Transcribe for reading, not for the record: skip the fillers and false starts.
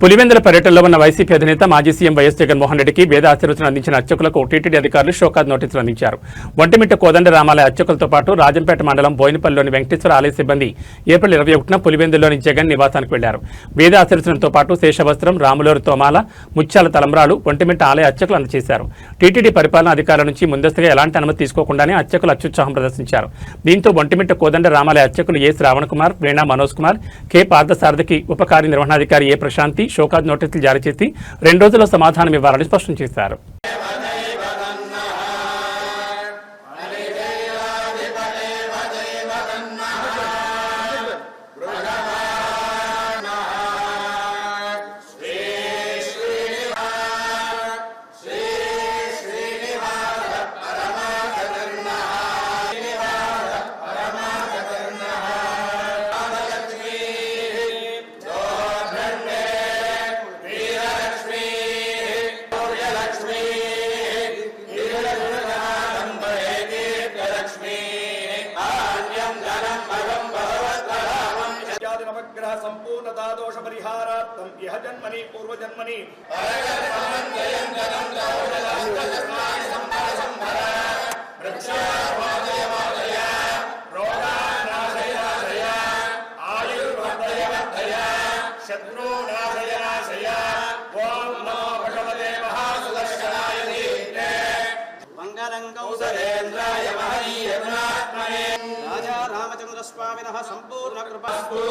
పులివెందుల పర్యటనలో ఉన్న వైసీపీ అధినేత మాజీ సీఎం వైఎస్ జగన్మోహన్ రెడ్డికి వేద ఆశీర్వచనం అందించిన అర్చకులకు టీటీడీ అధికారులు షోకాజ్ నోటీసులు అందించారు. ఒంటిమిట్ట కోదండ రామాలయ అర్చకులతో పాటు రాజంపేట మండలం బోయినపల్లిలోని వెంకటేశ్వర ఆలయ సిబ్బంది ఏప్రిల్ 21న పులివెందుల్లోని జగన్ నివాసానికి వెళ్లారు. వేద ఆశీర్వచనంతో పాటు శేషవస్త్రం, రాములూరు తోమాల, ముత్యాల తలంబ్రాలు ఒంటిమిట్ట ఆలయ అర్చకులు అందజేశారు. టీటీడీ పరిపాలనా అధికారుల నుంచి ముందస్తుగా ఎలాంటి అనుమతి తీసుకోకుండానే అర్చకులు అత్యుత్సాహం ప్రదర్శించారు. దీంతో ఒంటిమిట్ట కోదండ రామాలయ అర్చకులు ఏ శ్రావణ్ కుమార్, వీణా మనోజ్ కుమార్, కె పార్థసారథికి ఉప కార్యనిర్వహణాధికారి ఏ ప్రశాంతి షోకాజ్ నోటీసులు జారీ చేసి 2 రోజుల్లో సమాధానం ఇవ్వాలని స్పష్టం చేశారు. संपूर्णता दोष परिहारार्थम यह जन्मनि पूर्व जन्मनि शत्रुनाशय ओम नमो भगवते महासुदर्शनाय धीमहि मंगलं कौसलेन्द्राय महनीयगुणात्मने राजा रामचंद्र स्वामिनः संपूर्ण कृपास्तु।